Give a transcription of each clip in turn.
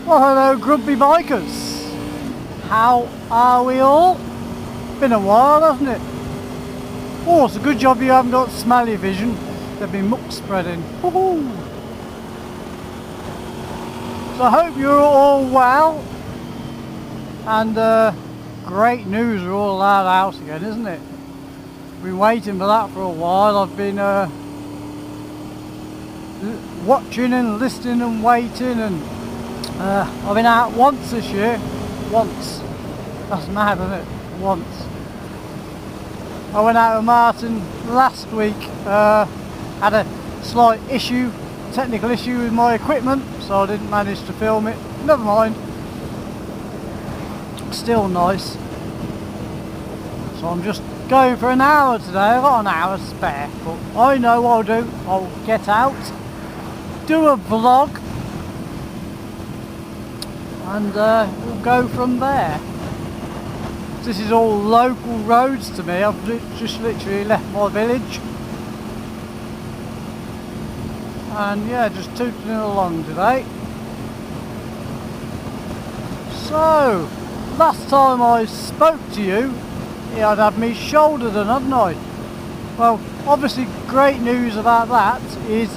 Well, hello grumpy bikers. How are we all? Been a while, hasn't it? Oh, it's a good job you haven't got smelly vision. There'd be muck spreading. Woohoo! So I hope you're all well. And great news, we're all allowed out again, isn't it? Been waiting for that for a while. I've been watching and listening and waiting, and I've been out once this year. Once. That's mad, isn't it? Once. I went out with Martin last week. Had a slight issue, technical issue with my equipment, so I didn't manage to film it. Never mind. Still nice. So I'm just going for an hour today. I've got an hour spare, but I know what I'll do. I'll get out, do a vlog, and we'll go from there. This is all local roads to me. I've just literally left my village, and yeah, just tooting along today. So last time I spoke to you, I'd had me shoulder done, hadn't I? Well, obviously great news about that is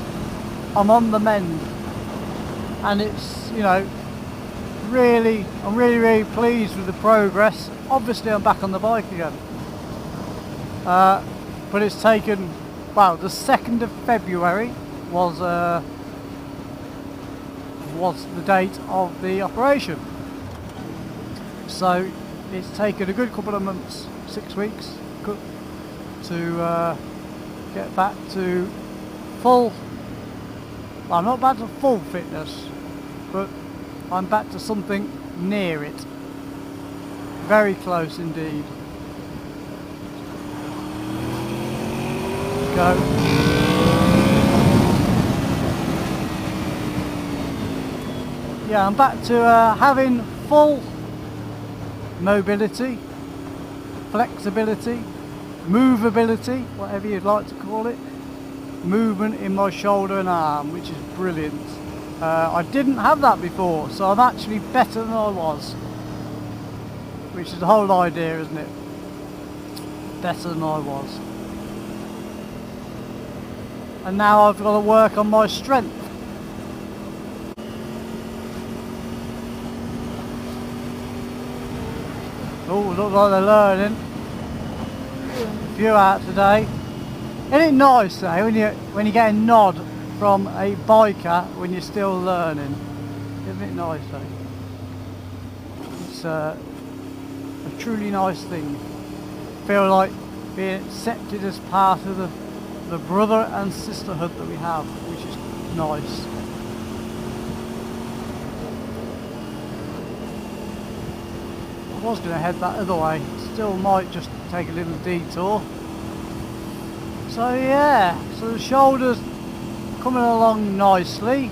I'm on the mend, and it's, you know, I'm really pleased with the progress. Obviously I'm back on the bike again, but it's taken, well, the 2nd of February was the date of the operation, so it's taken a good couple of months, 6 weeks to get back to full, well, I'm not back to full fitness, but I'm back to something near it. Very close indeed. Go. Yeah, I'm back to having full mobility, flexibility, movability, whatever you'd like to call it, movement in my shoulder and arm, which is brilliant. I didn't have that before, so I'm actually better than I was, which is the whole idea, isn't it? Better than I was. And now I've got to work on my strength. Oh, looks like they're learning. A few out today. Isn't it nice though when you get a nod from a biker when you're still learning? Isn't it nice though? It's a truly nice thing. Feel like being accepted as part of the brother and sisterhood that we have, which is nice. I was going to head that other way, still might just take a little detour. So yeah, so the shoulder's coming along nicely.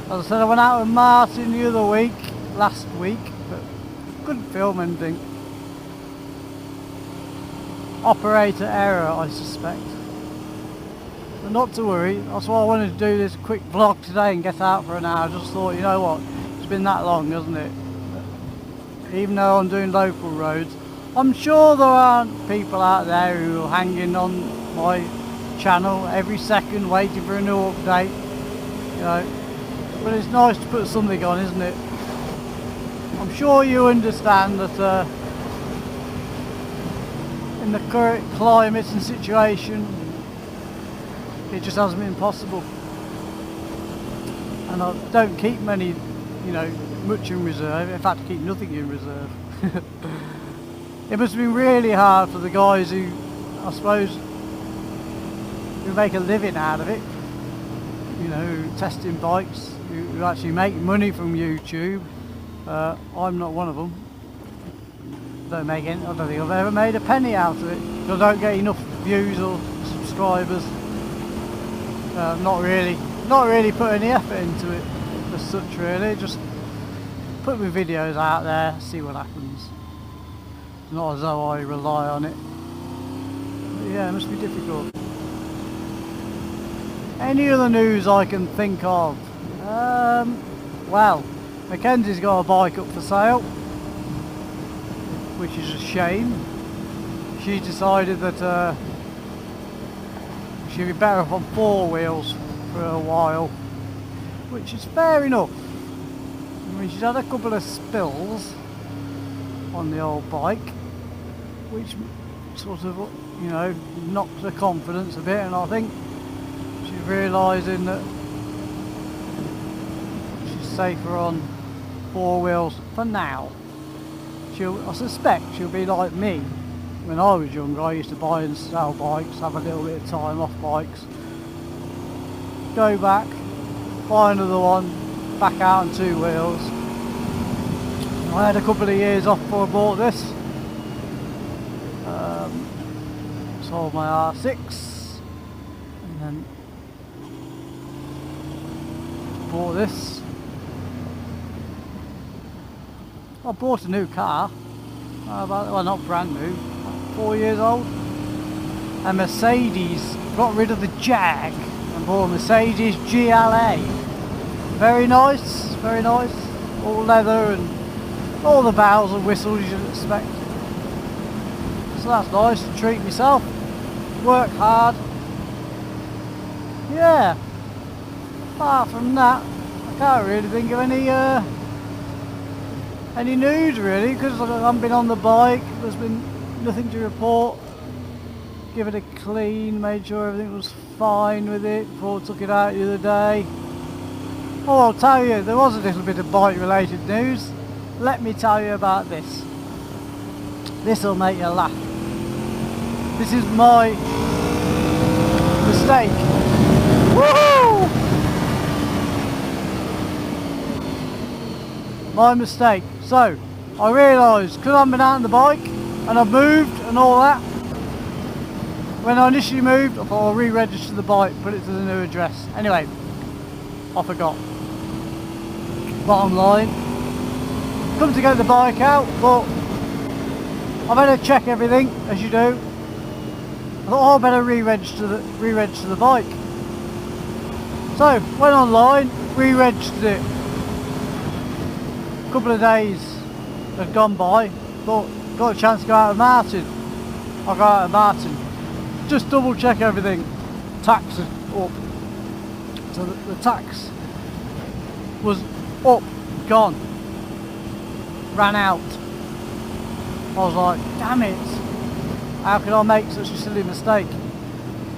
As I said, I went out with Martin the other week, last week, but couldn't film anything. Operator error, I suspect. But not to worry, that's why I wanted to do this quick vlog today and get out for an hour. I just thought, you know what, it's been that long, hasn't it? Even though I'm doing local roads, I'm sure there aren't people out there who are hanging on my channel every second waiting for a new update, you know. But it's nice to put something on, isn't it? I'm sure you understand that in the current climate and situation, it just hasn't been possible. And I don't keep many, you know, much in reserve. In fact, I keep nothing in reserve. It must have been really hard for the guys who, I suppose, who make a living out of it, you know, testing bikes, who actually make money from YouTube. I'm not one of them. I don't think I've ever made a penny out of it, because I don't get enough views or subscribers. Not really put any effort into it as such, really. Just put my videos out there, see what happens. It's not as though I rely on it. But yeah, it must be difficult. Any other news I can think of? Well, Mackenzie's got a bike up for sale, which is a shame. She decided that she'd be better off on 4 wheels for a while, which is fair enough. I mean, she's had a couple of spills on the old bike, which sort of, you know, knocks her confidence a bit, and I think she's realising that she's safer on 4 wheels for now. I suspect she'll be like me. When I was younger, I used to buy and sell bikes, have a little bit of time off bikes, go back, buy another one, back out on 2 wheels. I had a couple of years off before I bought this. Sold my R6 and then bought this. I bought a new car, well, not brand new, 4 years old. A Mercedes, got rid of the Jag and bought a Mercedes GLA. Very nice, all leather and all the bells and whistles you'd expect. So that's nice to treat myself, work hard. Yeah, apart from that, I can't really think of any news really, because I haven't been on the bike. There's been nothing to report. Give it a clean, made sure everything was fine with it before I took it out the other day. Oh, I'll tell you, there was a little bit of bike related news. Let me tell you about this. This will make you laugh. This is my mistake. Woohoo! My mistake. So, I realised, because I've been out on the bike and I've moved and all that, when I initially moved, I thought I'll re-register the bike, put it to the new address. Anyway, I forgot. Bottom line, come to get the bike out, but I better check everything, as you do. I thought, oh, I better re-register the bike. So, went online, re-registered it. A couple of days had gone by, thought, got a chance to go out of Martin. I got out of Martin. Just double check everything. Tax is up. So the tax was up, gone, ran out. I was like, damn it, how could I make such a silly mistake?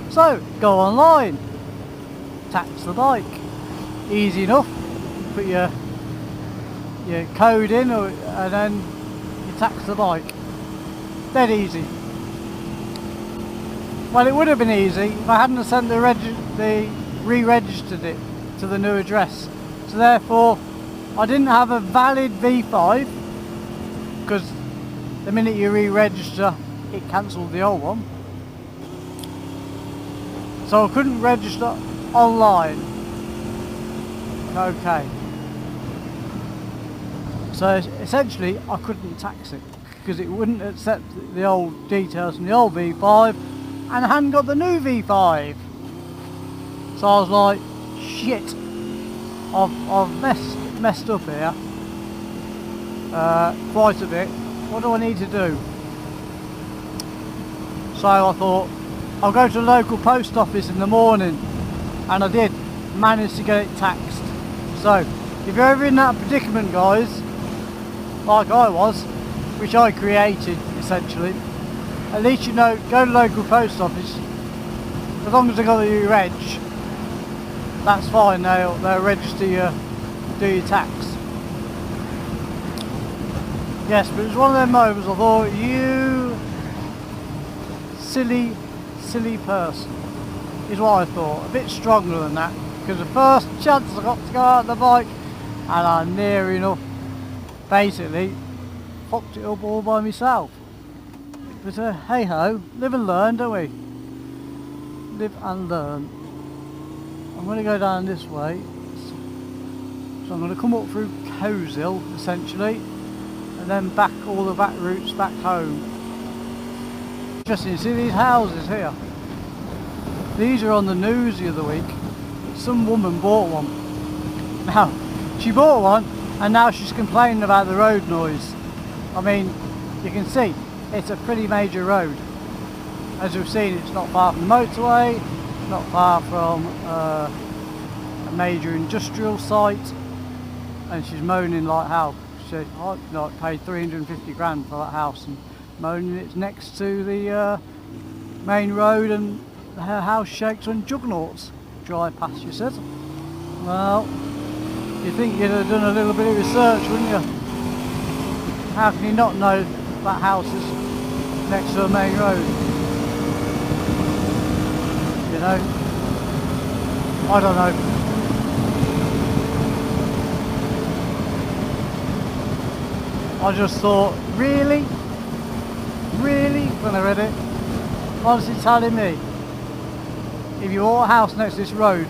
So, go online, tax the bike. Easy enough. Put your code in and then you tax the bike. Dead easy. Well, it would have been easy if I hadn't sent re-registered it to the new address. So therefore, I didn't have a valid V5, because the minute you re-register, it cancelled the old one. So I couldn't register online. Okay. So essentially, I couldn't tax it, because it wouldn't accept the old details from the old V5, and I hadn't got the new V5. So I was like, shit, I've messed up here quite a bit. What do I need to do? So I thought, I'll go to the local post office in the morning, and I did manage to get it taxed. So if you're ever in that predicament, guys, like I was, which I created essentially, at least you know, go to the local post office. As long as they got the new reg, that's fine. They'll register you, do your tax. Yes, but it was one of them moments I thought, you silly person, is what I thought. A bit stronger than that, because the first chance I got to go out on the bike, and I near enough basically fucked it up all by myself. But hey ho, live and learn, don't we? Live and learn. I'm going to go down this way, so I'm going to come up through Cowsill essentially, and then back all the back routes back home. Interesting, you see these houses here? These are on the news the other week. Some woman bought one. Now, she bought one And now she's complaining about the road noise. I mean, you can see it's a pretty major road. As we've seen, it's not far from the motorway, not far from a major industrial site, and she's moaning like how she said, I like paid 350 grand for that house, and moaning it's next to the main road, and her house shakes when juggernauts drive past, she says. Well, you think you'd have done a little bit of research, wouldn't you? How can you not know that house is next to a main road? You know? I don't know. I just thought, really? Really? When I read it? Honestly telling me, if you bought a house next to this road,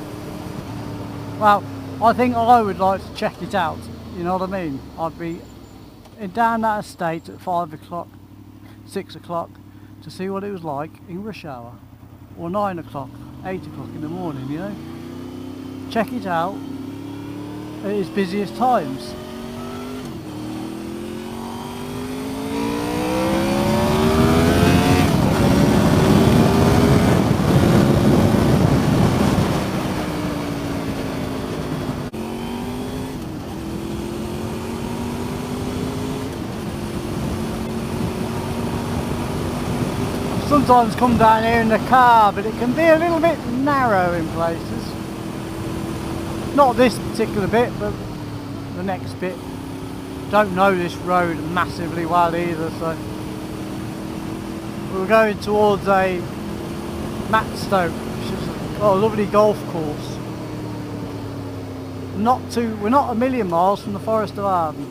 well, I think I would like to check it out, you know what I mean? I'd be down that estate at 5 o'clock, 6 o'clock to see what it was like in rush hour, or 9 o'clock, 8 o'clock in the morning, you know? Check it out at its busiest times. Sometimes come down here in the car, but it can be a little bit narrow in places. Not this particular bit, but the next bit. Don't know this road massively well either, so we were going towards a Matstoke, which is a lovely golf course. We're not a million miles from the Forest of Arden,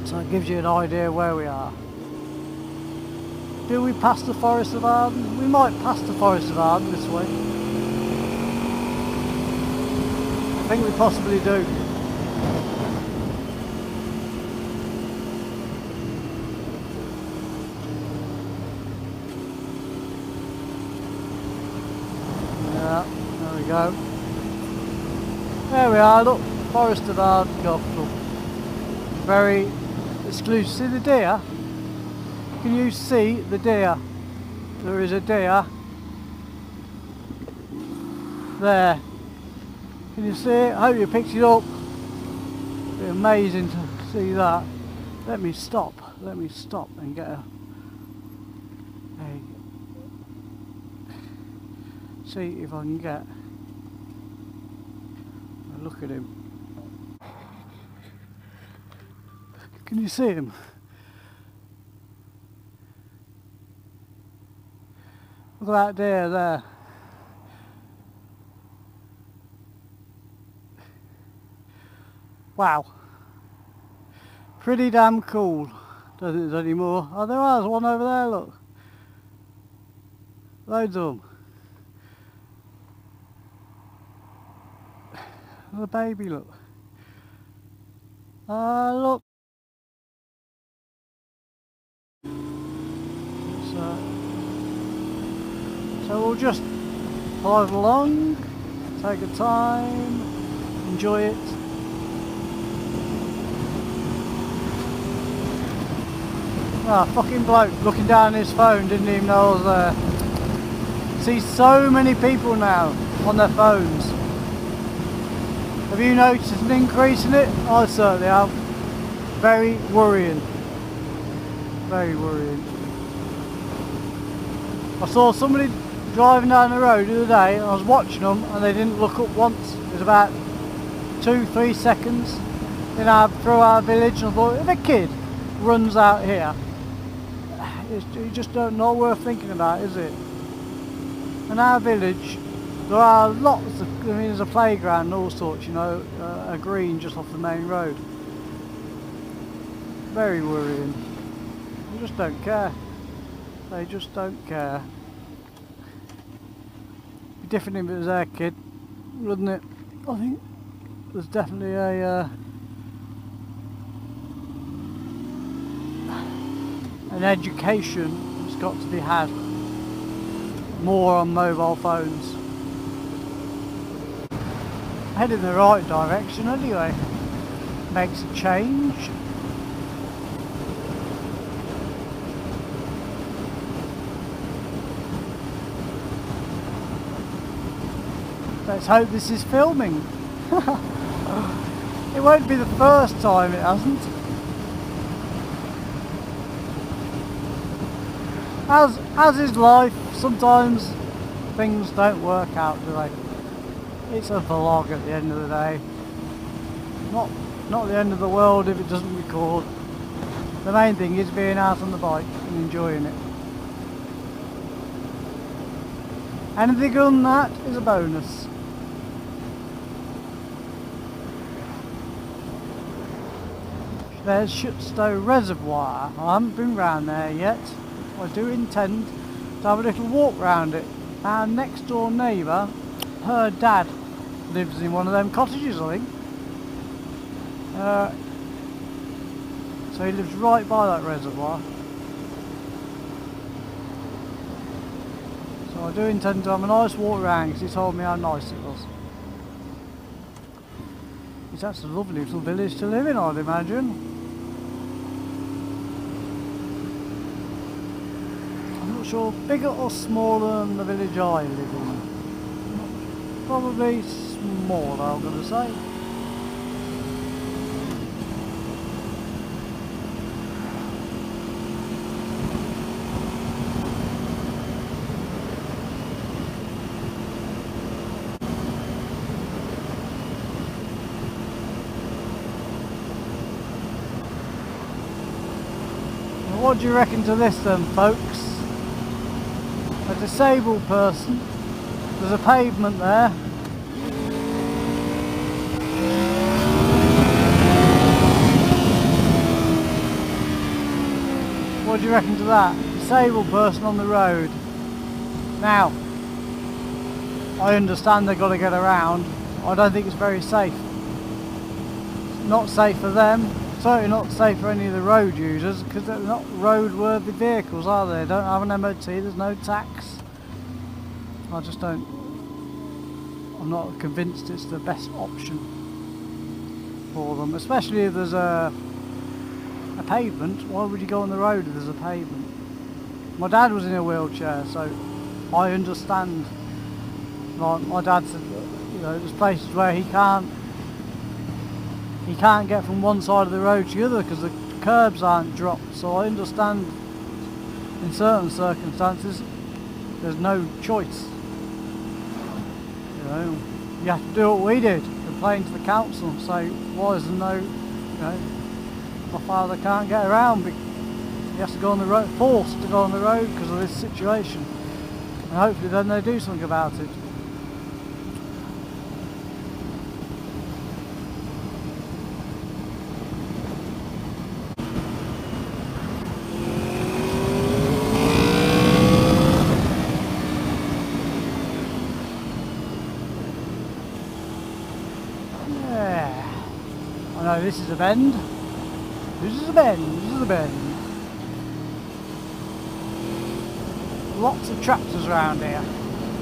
so it gives you an idea where we are. Do we pass the Forest of Arden? We might pass the Forest of Arden this way. I think we possibly do. Yeah, there we go. There we are, look, Forest of Arden Golf Club. Very exclusive. See the deer? Can you see the deer? There is a deer there. Can you see it? I hope you picked it up. It'd be amazing to see that. Let me stop and get a see if I can get a look at him. Can you see him? Look at that deer there. Wow. Pretty damn cool. Don't think there's any more. Oh, there's one over there, look. Loads of them. The baby, look. Look. So we'll just drive along, take our time, enjoy it. Ah, fucking bloke looking down his phone, didn't even know I was there. See so many people now on their phones. Have you noticed an increase in it? I certainly have. Very worrying. Very worrying. I saw somebody driving down the road the other day, and I was watching them and they didn't look up once. It was about 2-3 seconds through our village, and I thought, if a kid runs out here, it's just not worth thinking about, is it? In our village there are lots of, I mean, there's a playground and all sorts, you know, a green just off the main road. Very worrying. They just don't care. They just don't care. Be different if it was their kid, wouldn't it? I think there's definitely an education that's got to be had more on mobile phones. Head in the right direction anyway. makes a change. Let's hope this is filming. It won't be the first time it hasn't. As is life, sometimes things don't work out, do they? It's a vlog at the end of the day. Not the end of the world if it doesn't record. The main thing is being out on the bike and enjoying it. Anything other than that is a bonus. There's Shutstow Reservoir. I haven't been round there yet. I do intend to have a little walk round it. Our next door neighbour, her dad, lives in one of them cottages, I think. So he lives right by that reservoir. So I do intend to have a nice walk around because he told me how nice it was. That's a lovely little village to live in, I'd imagine. I'm not sure, bigger or smaller than the village I live in. Probably smaller, I'm going to say. What do you reckon to this then, folks? A disabled person, there's a pavement there. What do you reckon to that? Disabled person on the road. Now, I understand they've got to get around. I don't think it's very safe. It's not safe for them. Certainly not safe for any of the road users because they're not roadworthy vehicles, are they? They don't have an MOT, there's no tax. I just don't... I'm not convinced it's the best option for them, especially if there's a pavement. Why would you go on the road if there's a pavement? My dad was in a wheelchair, so I understand. Like my dad said, you know, there's places where he can't get from one side of the road to the other because the curbs aren't dropped. So I understand in certain circumstances there's no choice. You know, you have to do what we did, complain to the council, say why is there no, you know, my father can't get around, he has to go on the road, forced to go on the road because of this situation, and hopefully then they do something about it. No, this is a bend. This is a bend. This is a bend. Lots of tractors around here.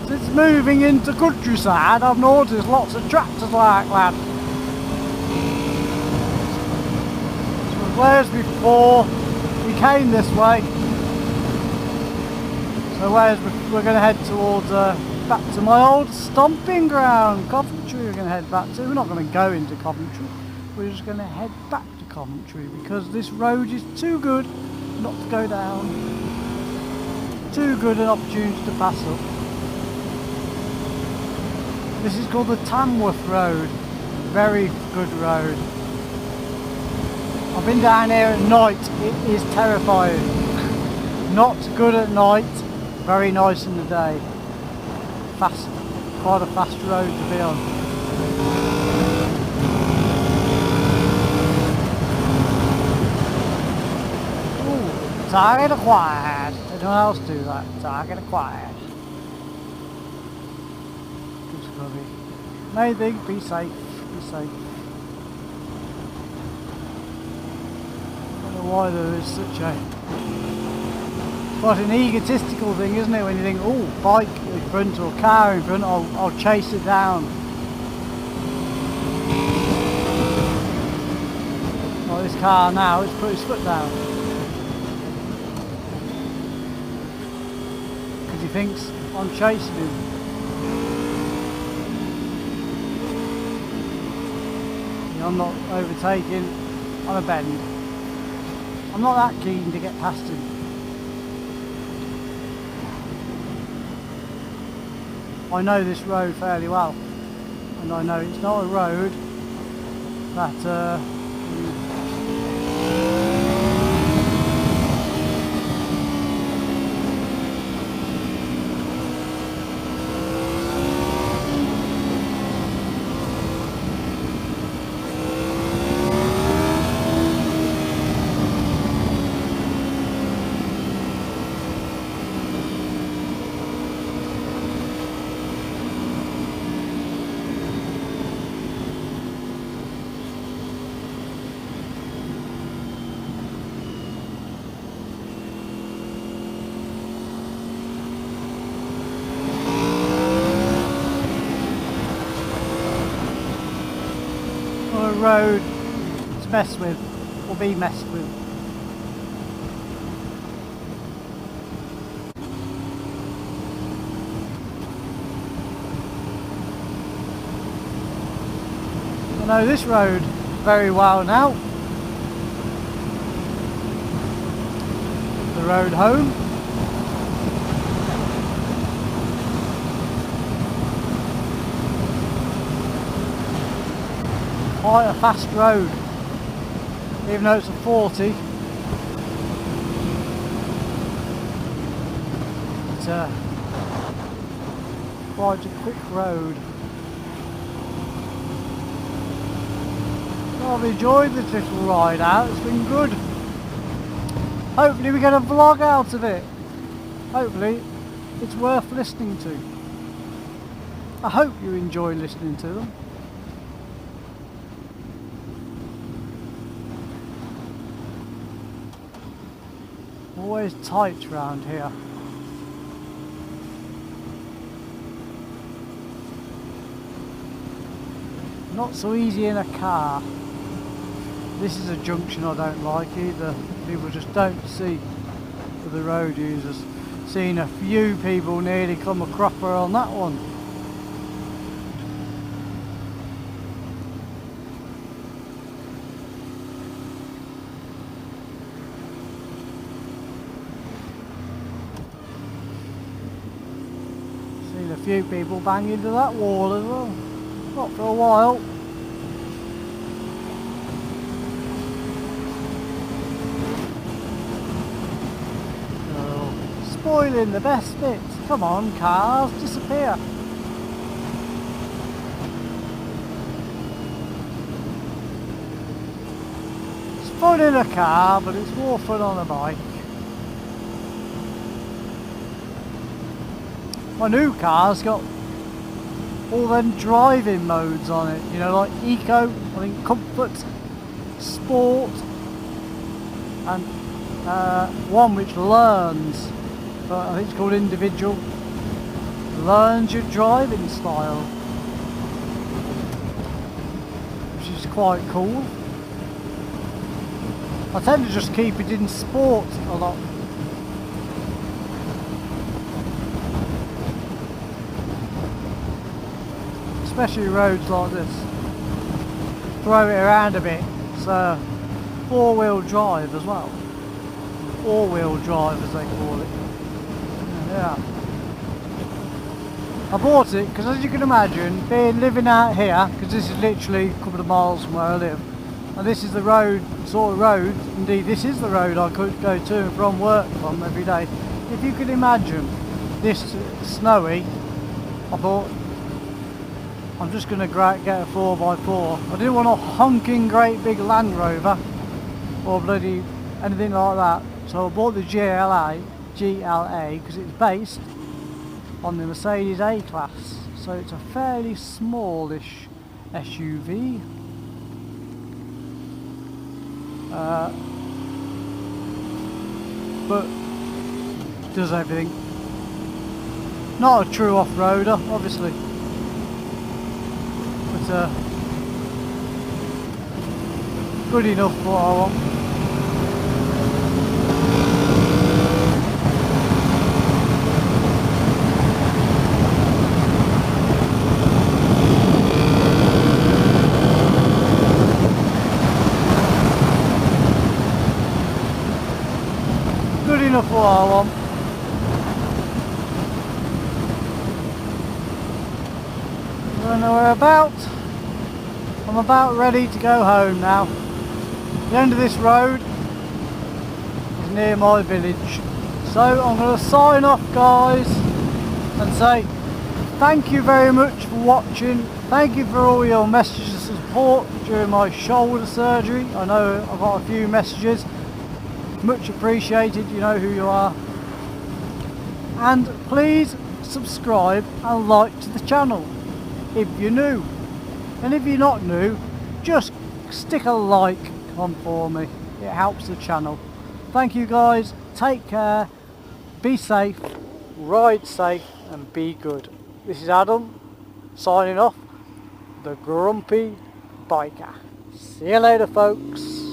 Since moving into countryside, I've noticed lots of tractors like that. So whereas before we came this way, so whereas we're going to head towards back to my old stomping ground, Coventry. We're going to head back to. We're not going to go into Coventry. We're just going to head back to Coventry because this road is too good not to go down. Too good an opportunity to pass up. This is called the Tamworth Road. Very good road. I've been down here at night. It is terrifying. Not good at night. Very nice in the day. Fast. Quite a fast road to be on. Target acquired. Anyone else do that? Target acquired. Just gotta be. Main thing, be safe. Be safe. I don't know why there is such a quite an egotistical thing, isn't it? When you think, oh, bike in front or car in front, I'll chase it down. this car now, he's put his foot down. Because he thinks I'm chasing him. You know, I'm not overtaking on a bend. I'm not that keen to get past him. I know this road fairly well, and I know it's not a road that a road to mess with, or be messed with. I know this road very well now. The road home. Quite a fast road, even though it's a 40. It's quite a quick road. Well, I've enjoyed this little ride out, it's been good. Hopefully we get a vlog out of it. Hopefully it's worth listening to. I hope you enjoy listening to them. Always tight round here. Not so easy in a car. This is a junction I don't like either. People just don't see for the road users. Seen a few people nearly come a cropper on that one. Seen a few people bang into that wall as well. Not for a while. Spoiling the best bits. Come on, cars, disappear. It's fun in a car, but it's more fun on a bike. My new car's got all them driving modes on it, you know, like eco, I think comfort, sport, and one which learns. But I think it's called individual. Learns your driving style, which is quite cool. I tend to just keep it in sport a lot. Especially roads like this. Throw it around a bit. It's four-wheel drive as well. Four-wheel drive as they call it. Yeah. I bought it because, as you can imagine, living out here, because this is literally a couple of miles from where I live, and this is the road, sort of road, indeed this is the road I could go to and from work from every day. If you could imagine this snowy, I thought, I'm just going to get a 4x4. I didn't want a honking great big Land Rover, or bloody anything like that, so I bought the GLA, because it's based on the Mercedes A-Class, so it's a fairly smallish SUV. But does everything. Not a true off-roader, obviously, but Good enough for what I want. Good enough for what I want. Don't know where I'm about ready to go home now. The end of this road is near my village. So I'm going to sign off, guys, and say thank you very much for watching. Thank you for all your messages of support during my shoulder surgery. I know I've got a few messages. Much appreciated, you know who you are. And please subscribe and like to the channel if you're new. And if you're not new, just stick a like on for me. It helps the channel. Thank you guys. Take care. Be safe. Ride safe and be good. This is Adam signing off. The Grumpy Biker. See you later, folks.